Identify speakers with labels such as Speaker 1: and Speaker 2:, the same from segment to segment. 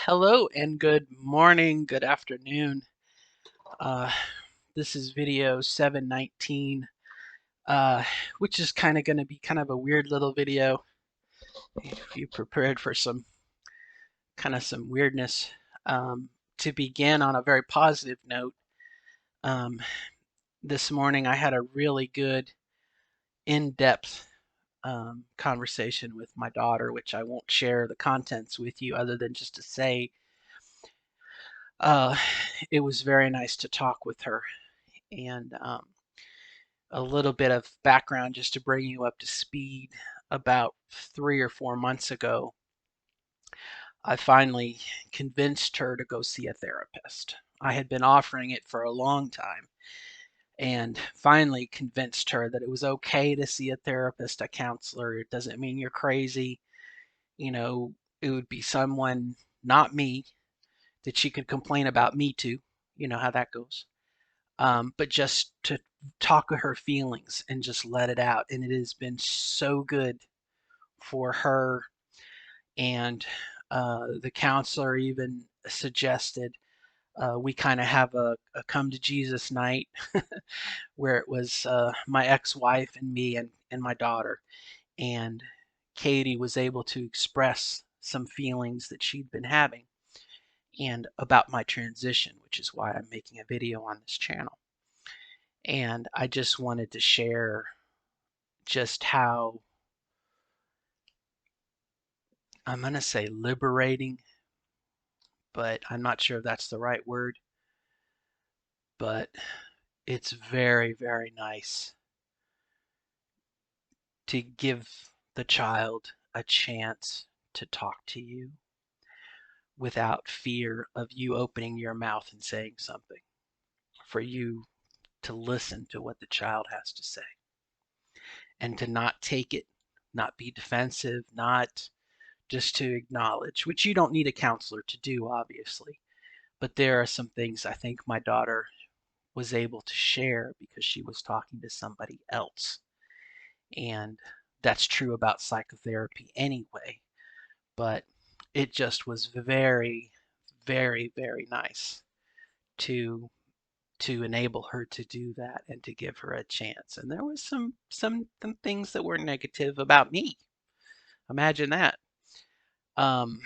Speaker 1: Hello and good morning, good afternoon. Uh, this is video 719, which is kind of going to be kind of a weird little video. If you prepared for some weirdness, to begin on a very positive note, um, this morning I had a really good, in-depth conversation with my daughter, which I won't share the contents with you other than just to say uh, it was very nice to talk with her. And a little bit of background just to bring you up to speed. About 3 or 4 months ago, I finally convinced her to go see a therapist. I had been offering it for a long time and finally convinced her that it was okay to see a therapist, a counselor. It doesn't mean you're crazy. You know, it would be someone, not me, that she could complain about me to. You know how that goes. But just to talk of her feelings and just let it out. And it has been so good for her. And the counselor even suggested we kind of have a come to Jesus night where it was my ex-wife and me and my daughter. And Katie was able to express some feelings that she'd been having and about my transition, which is why I'm making a video on this channel. And I just wanted to share just how, I'm going to say liberating, but I'm not sure if that's the right word, but it's very, very nice to give the child a chance to talk to you without fear of you opening your mouth and saying something, for you to listen to what the child has to say and to not take it, not be defensive, not just to acknowledge, which you don't need a counselor to do, obviously. But there are some things I think my daughter was able to share because she was talking to somebody else. And that's true about psychotherapy anyway. But it just was very, very, very nice to enable her to do that and to give her a chance. And there was some things that were negative about me. Imagine that. Um,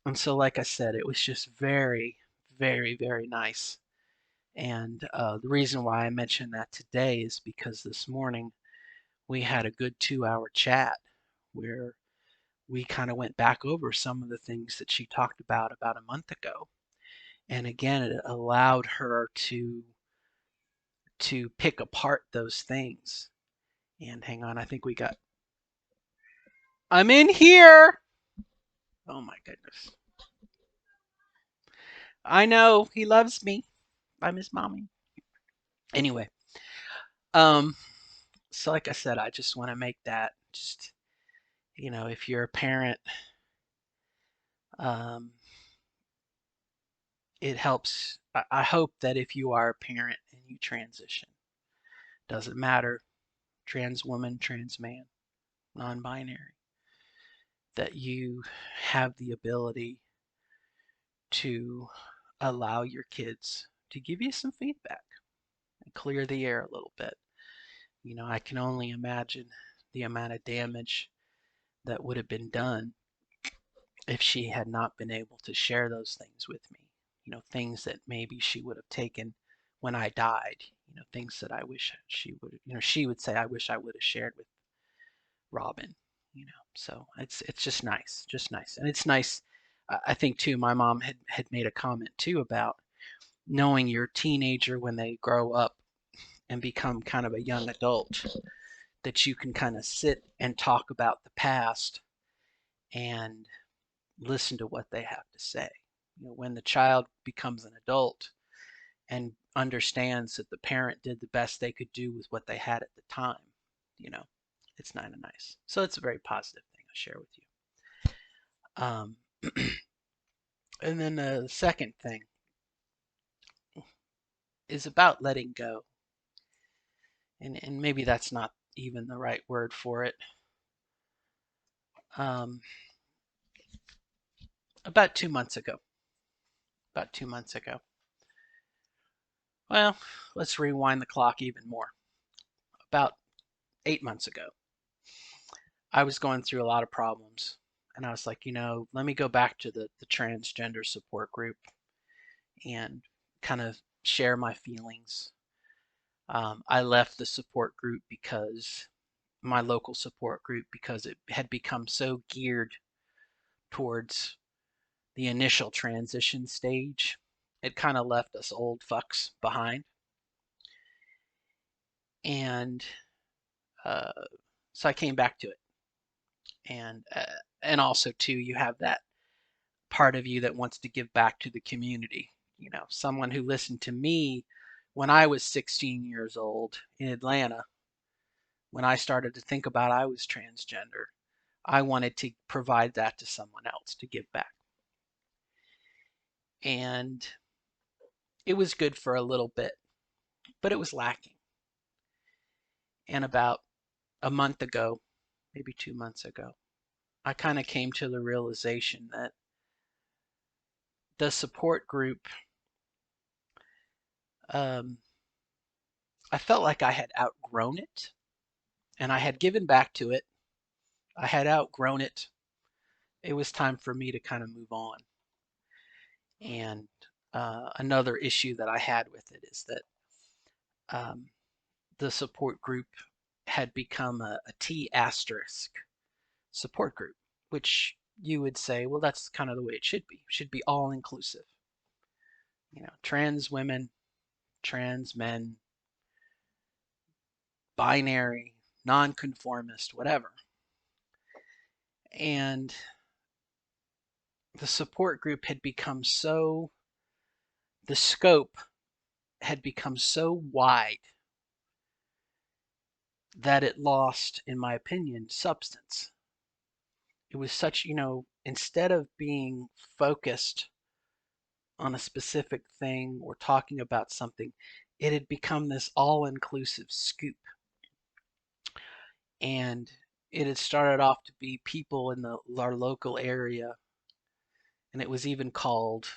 Speaker 1: and so, like I said, it was just very, very, very nice. And the reason why I mentioned that today is because this morning we had a good 2 hour chat where we kind of went back over some of the things that she talked about a month ago. And again, it allowed her to pick apart those things. And hang on, I think we got, I'm in here. Oh my goodness. I know he loves me. I miss mommy. Anyway, um, so like I said, I just want to make that just, if you're a parent, um, it helps. I hope that if you are a parent and you transition, doesn't matter, trans woman, trans man, non-binary, that you have the ability to allow your kids to give you some feedback and clear the air a little bit. I can only imagine the amount of damage that would have been done if she had not been able to share those things with me. Things that maybe she would have taken when I died. Things that I wish she would, she would say, I wish I would have shared with Robin. So it's just nice, and it's nice. I think too. My mom had made a comment too about knowing your teenager when they grow up and become kind of a young adult, that you can kind of sit and talk about the past and listen to what they have to say. When the child becomes an adult and understands that the parent did the best they could do with what they had at the time, you know, it's kind of nice. So it's a very positive thing I share with you. And then the second thing is about letting go. And maybe that's not even the right word for it. Um, About 2 months ago. About 2 months ago. Well, let's rewind the clock even more. About 8 months ago, I was going through a lot of problems. And I was like, let me go back to the transgender support group and kind of share my feelings. I left the support group because my local support group because it had become so geared towards the initial transition stage. It kind of left us old fucks behind. And uh, so I came back to it. And also too, you have that part of you that wants to give back to the community. Someone who listened to me when I was 16 years old in Atlanta, when I started to think about I was transgender. I wanted to provide that to someone else to give back. And it was good for a little bit, but it was lacking. And about a month ago, maybe 2 months ago, I kind of came to the realization that the support group, um, I felt like I had outgrown it and I had given back to it. I had outgrown it. It was time for me to kind of move on. And another issue that I had with it is that um, the support group had become a T asterisk support group, which you would say, well, that's kind of the way it should be. It should be all inclusive. Trans women, trans men, binary, nonconformist, whatever. And the support group had become the scope had become so wide that it lost, in my opinion, substance. It was such, instead of being focused on a specific thing or talking about something, it had become this all-inclusive scoop. And it had started off to be people in our local area, and it was even called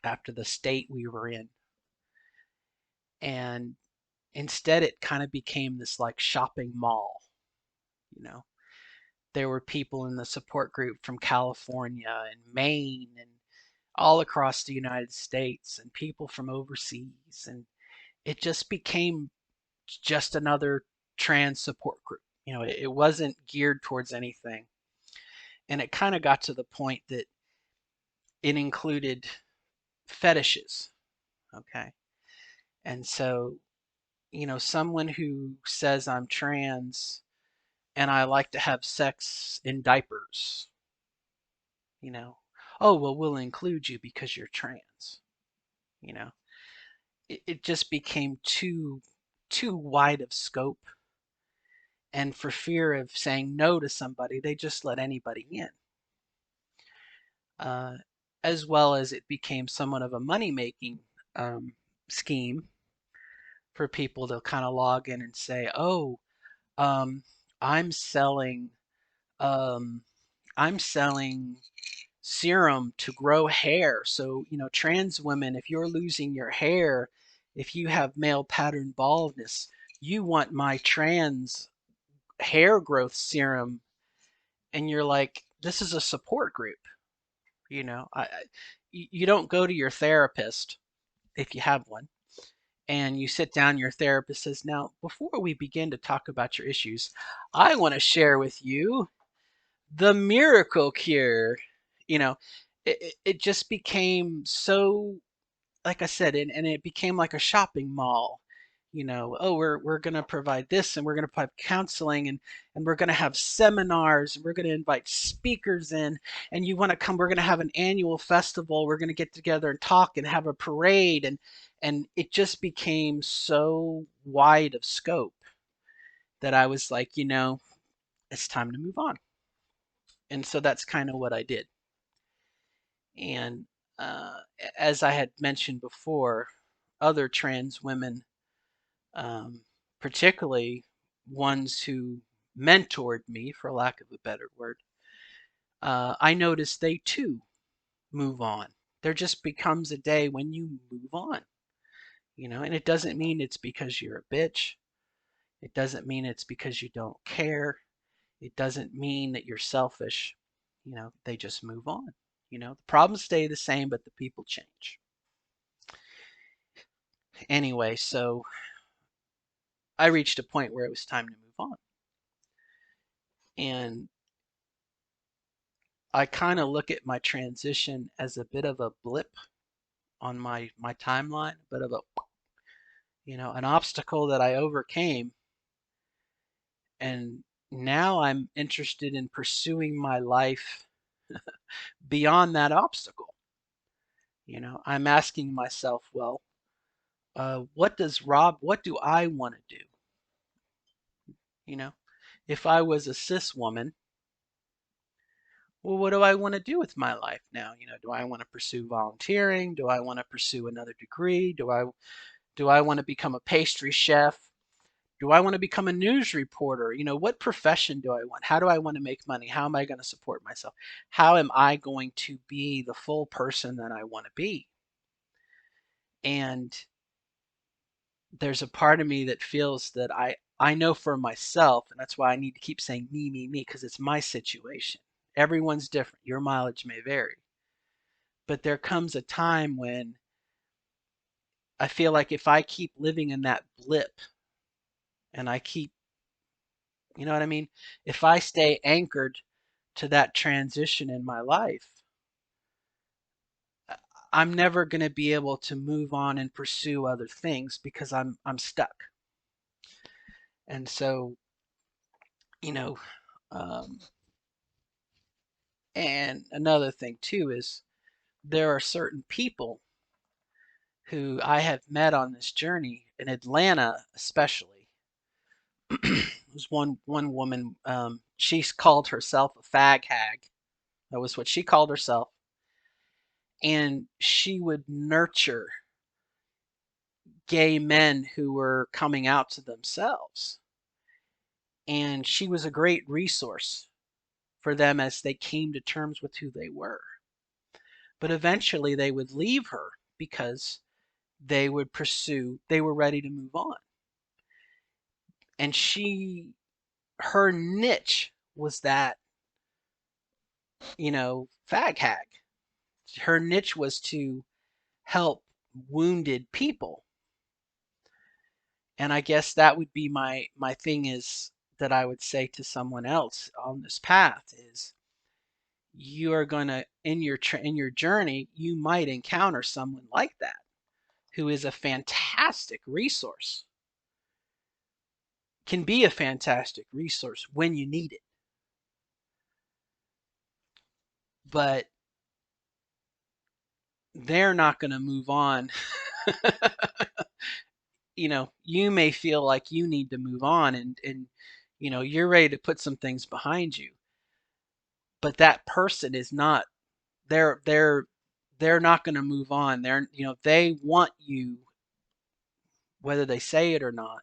Speaker 1: after the state we were in. And instead, it kind of became this like shopping mall. You know, there were people in the support group from California and Maine and all across the United States and people from overseas. And it just became just another trans support group. It wasn't geared towards anything. And it kind of got to the point that it included fetishes. Okay. And so, someone who says I'm trans and I like to have sex in diapers, you know, oh, well, we'll include you because you're trans. You know, it just became too wide of scope. And for fear of saying no to somebody, they just let anybody in. Uh, as well as it became somewhat of a money-making scheme for people to kind of log in and say, "Oh, um, I'm selling, um, I'm selling serum to grow hair. So, trans women, if you're losing your hair, if you have male pattern baldness, you want my trans hair growth serum." And you're like, this is a support group. You don't go to your therapist if you have one and you sit down, your therapist says, now, before we begin to talk about your issues, I want to share with you the miracle cure. You know, it just became so, like I said, and it became like a shopping mall. Oh, we're going to provide this and we're going to provide counseling and we're going to have seminars and we're going to invite speakers in and you want to come, we're going to have an annual festival, we're going to get together and talk and have a parade and it just became so wide of scope that I was like, it's time to move on. And so that's kind of what I did. And uh, as I had mentioned before, other trans women, um, particularly ones who mentored me, for lack of a better word, I noticed they too move on. There just becomes a day when you move on, and it doesn't mean it's because you're a bitch. It doesn't mean it's because you don't care. It doesn't mean that you're selfish. They just move on. The problems stay the same, but the people change. Anyway, so I reached a point where it was time to move on. And I kind of look at my transition as a bit of a blip on my timeline, a bit of an obstacle that I overcame. And now I'm interested in pursuing my life beyond that obstacle. I'm asking myself, well, what do I want to do? If I was a cis woman, well, what do I want to do with my life now? Do I want to pursue volunteering? Do I want to pursue another degree? Do I want to become a pastry chef? Do I want to become a news reporter? What profession do I want? How do I want to make money? How am I going to support myself? How am I going to be the full person that I want to be? And there's a part of me that feels that I know for myself, and that's why I need to keep saying me, because it's my situation. Everyone's different. Your mileage may vary. But there comes a time when I feel like if I keep living in that blip and I keep, you know what I mean? If I stay anchored to that transition in my life, I'm never going to be able to move on and pursue other things because I'm stuck. And so, you know, um, and another thing too is there are certain people who I have met on this journey in Atlanta, especially. There's one woman. She called herself a fag hag. That was what she called herself, and she would nurture gay men who were coming out to themselves. And she was a great resource for them as they came to terms with who they were. But eventually they would leave her because they were ready to move on. And her niche was that, fag hag. Her niche was to help wounded people. And I guess that would be my thing is that I would say to someone else on this path is you are going to in your journey you might encounter someone like that who is a fantastic resource. Can be a fantastic resource when you need it. But they're not going to move on. You may feel like you need to move on and you're ready to put some things behind you. But that person is not they're not going to move on. They want you, whether they say it or not,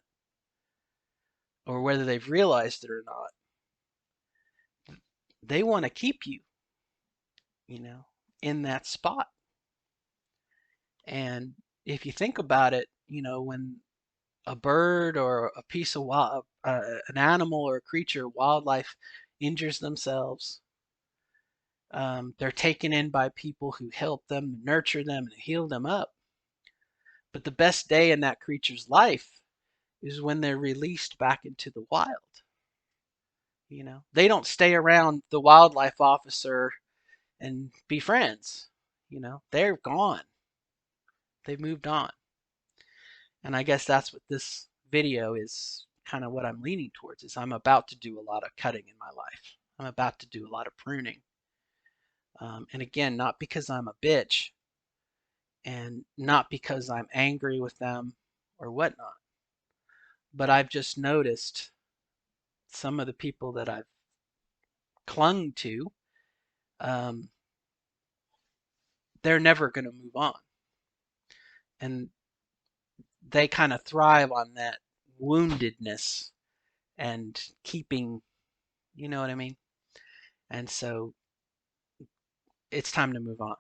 Speaker 1: or whether they've realized it or not. They want to keep you, in that spot. And if you think about it, when a bird or a piece of an animal or a creature, wildlife injures themselves, they're taken in by people who help them, nurture them, and heal them up. But the best day in that creature's life is when they're released back into the wild. They don't stay around the wildlife officer and be friends. They're gone. They've moved on. And I guess that's what this video is kind of what I'm leaning towards is I'm about to do a lot of cutting in my life. I'm about to do a lot of pruning. And again, not because I'm a bitch and not because I'm angry with them or whatnot, but I've just noticed some of the people that I've clung to, um, they're never going to move on. And they kind of thrive on that woundedness and keeping, you know what I mean? And so it's time to move on.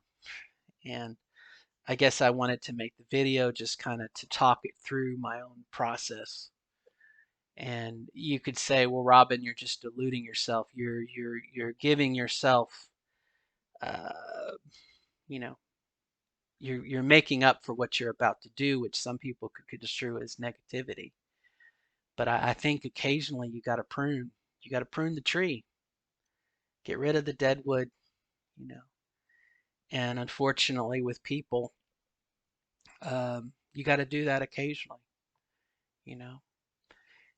Speaker 1: And I guess I wanted to make the video just kind of to talk it through my own process. And you could say, well, Robin, you're just deluding yourself. You're giving yourself, uh, you know, you're making up for what you're about to do, which some people could construe as negativity. But I think occasionally you got to prune. You got to prune the tree, get rid of the dead wood, you know. And unfortunately, with people, you got to do that occasionally, you know.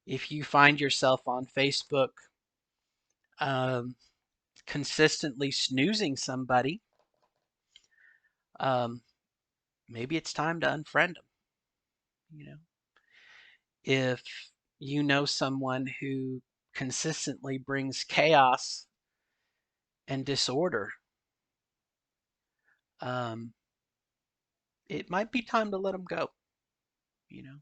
Speaker 1: If you find yourself on Facebook um, consistently snoozing somebody, um, maybe it's time to unfriend them, you know. If you know someone who consistently brings chaos and disorder, um, it might be time to let them go, you know.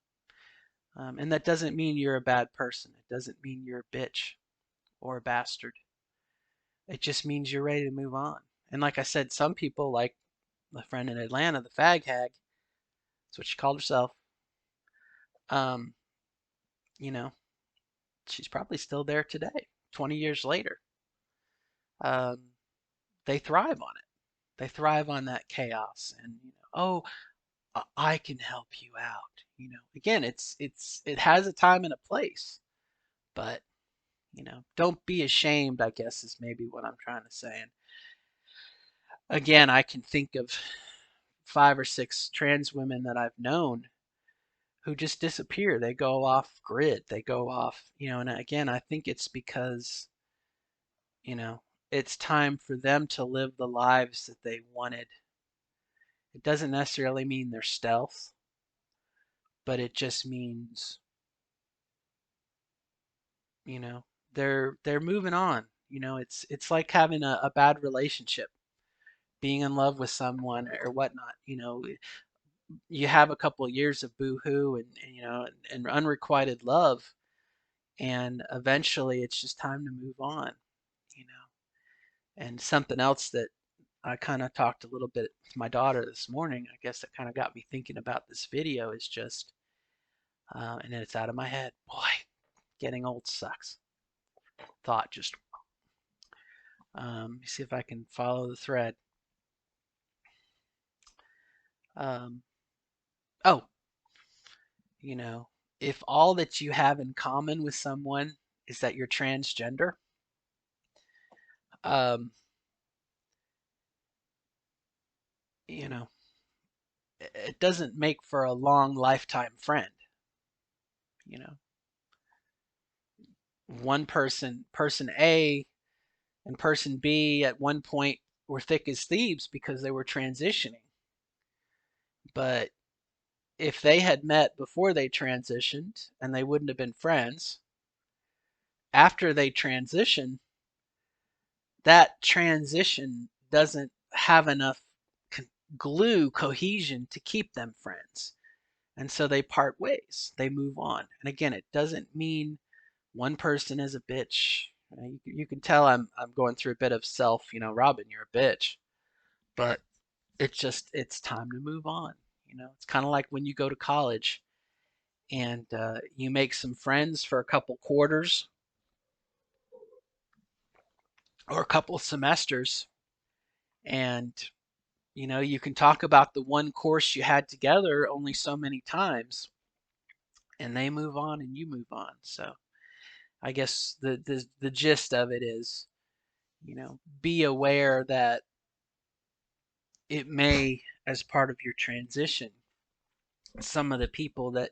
Speaker 1: And that doesn't mean you're a bad person. It doesn't mean you're a bitch or a bastard. It just means you're ready to move on. And like I said, some people, like my friend in Atlanta, the fag hag, that's what she called herself. Um, you know, she's probably still there today, 20 years later. Um, they thrive on it. They thrive on that chaos, and oh, I can help you out. Again, it has a time and a place, but don't be ashamed, I guess is maybe what I'm trying to say. And again, I can think of 5 or 6 trans women that I've known who just disappear. They go off grid. They go off, and again, I think it's because, you know, it's time for them to live the lives that they wanted. It doesn't necessarily mean they're stealth, but it just means, you know, they're moving on. It's like having a bad relationship, being in love with someone or whatnot. You have a couple of years of boohoo and unrequited love, and eventually it's just time to move on. You know, and something else that I kind of talked a little bit with my daughter this morning, I guess that kind of got me thinking about this video is just, and then it's out of my head. Boy, getting old sucks. Thought just, let me see if I can follow the thread. Um, oh, you know, if all that you have in common with someone is that you're transgender, um, you know, it doesn't make for a long lifetime friend. You know, one person A and person B at one point were thick as thieves because they were transitioning. But if they had met before they transitioned and they wouldn't have been friends, after they transition, that transition doesn't have enough glue cohesion to keep them friends. And so they part ways, they move on. And again, it doesn't mean one person is a bitch. You can tell I'm going through a bit of self, Robin, you're a bitch. But it's time to move on. It's kind of like when you go to college and you make some friends for a couple quarters or a couple semesters, and you can talk about the one course you had together only so many times, and they move on and you move on. So I guess the gist of it is, be aware that it may, as part of your transition, some of the people that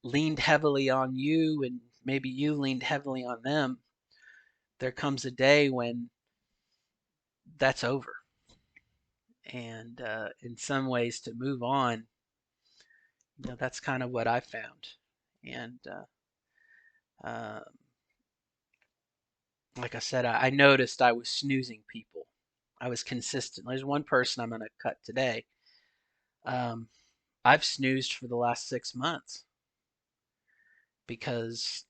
Speaker 1: leaned heavily on you and maybe you leaned heavily on them, there comes a day when that's over. And in some ways, to move on, that's kind of what I found. And uh, like I said, I noticed I was snoozing people. I was consistent. There's one person I'm going to cut today. Um, I've snoozed for the last 6 months because,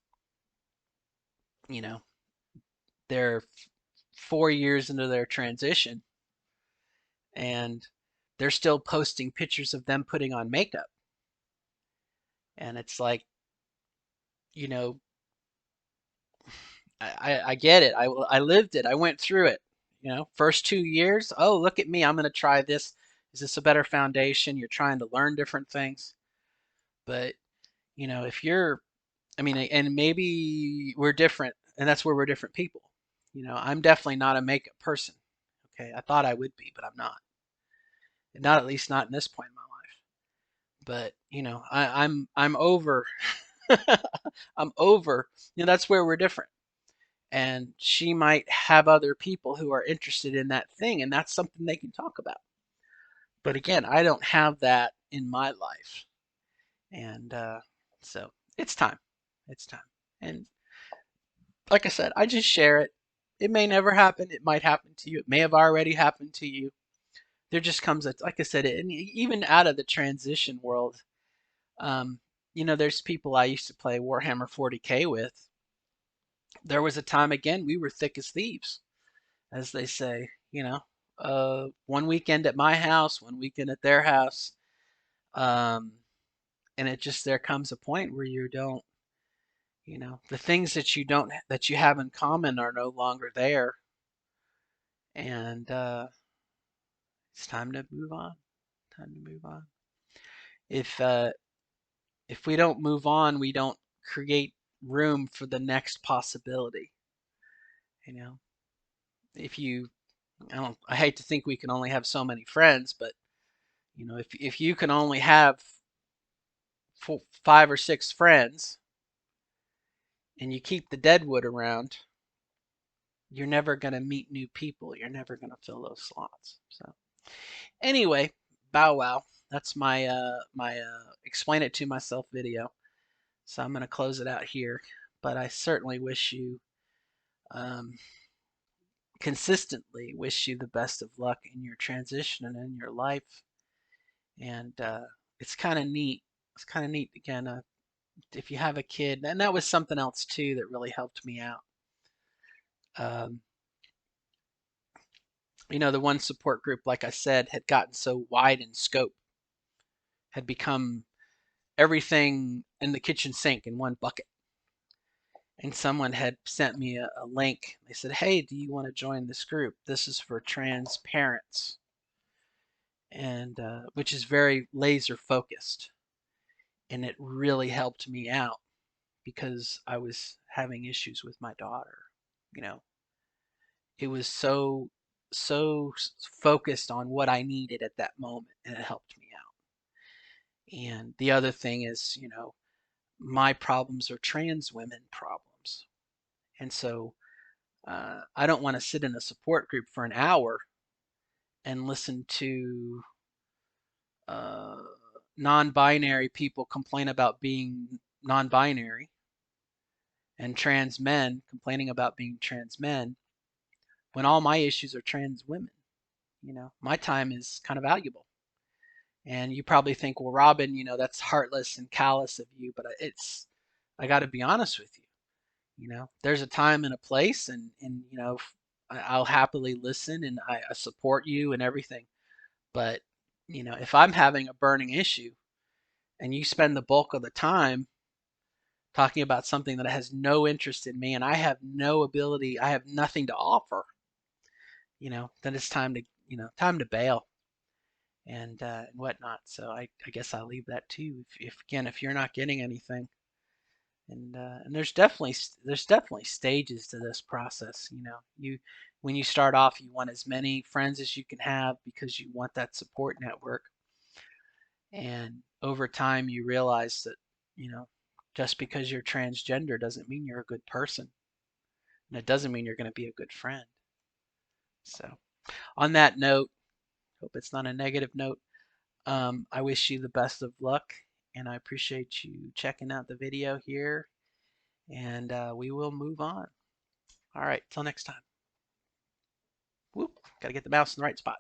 Speaker 1: you know, they're 4 years into their transition and they're still posting pictures of them putting on makeup. And it's like, you know, I get it. I lived it. I went through it. First 2 years, oh, look at me. I'm going to try this. Is this a better foundation? You're trying to learn different things. But, if you're, I mean, and maybe we're different, and that's where we're different people. I'm definitely not a makeup person. Okay. I thought I would be, but I'm not. And not at least not in this point in my life. But, I'm over. I'm over. That's where we're different. And she might have other people who are interested in that thing, and that's something they can talk about. But again, I don't have that in my life. And so it's time. It's time. And like I said, I just share it. It may never happen. It might happen to you. It may have already happened to you. There just comes a, like I said, and even out of the transition world, um, there's people I used to play Warhammer 40K with. There was a time, again, we were thick as thieves, as they say. One weekend at my house, one weekend at their house. Um, and there comes a point where you don't, the things that you have in common are no longer there. And it's time to move on. Time to move on. If uh, if we don't move on, we don't create room for the next possibility. You know, if you, I hate to think we can only have so many friends, but if you can only have 5 or 6 friends, and you keep the deadwood around, you're never going to meet new people. You're never going to fill those slots. So anyway, bow wow. That's my explain it to myself video. So I'm going to close it out here. But I certainly um, consistently wish you the best of luck in your transition and in your life. And it's kind of neat. It's kind of neat again. If you have a kid, and that was something else too that really helped me out. Um, the one support group, like I said, had gotten so wide in scope, had become everything in the kitchen sink in one bucket. And someone had sent me a link. They said, "Hey, do you want to join this group? This is for trans parents," and which is very laser focused. And it really helped me out because I was having issues with my daughter. You know, it was so focused on what I needed at that moment, and it helped me out. And the other thing is, my problems are trans women problems. And so I don't want to sit in a support group for an hour and listen to uh, non binary people complain about being non binary and trans men complaining about being trans men when all my issues are trans women. My time is kind of valuable. And you probably think, well, Robin, that's heartless and callous of you, but I got to be honest with you. There's a time and a place, and I'll happily listen, and I support you and everything. But if I'm having a burning issue and you spend the bulk of the time talking about something that has no interest in me, and I have no ability, I have nothing to offer, then it's time to bail and whatnot. So I guess I'll leave that to you. If you're not getting anything, and there's definitely stages to this process. When you start off, you want as many friends as you can have because you want that support network. And over time, you realize that just because you're transgender doesn't mean you're a good person, and it doesn't mean you're going to be a good friend. So, on that note, hope it's not a negative note. I wish you the best of luck, and I appreciate you checking out the video here. And we will move on. All right, till next time. Whoop, gotta get the mouse in the right spot.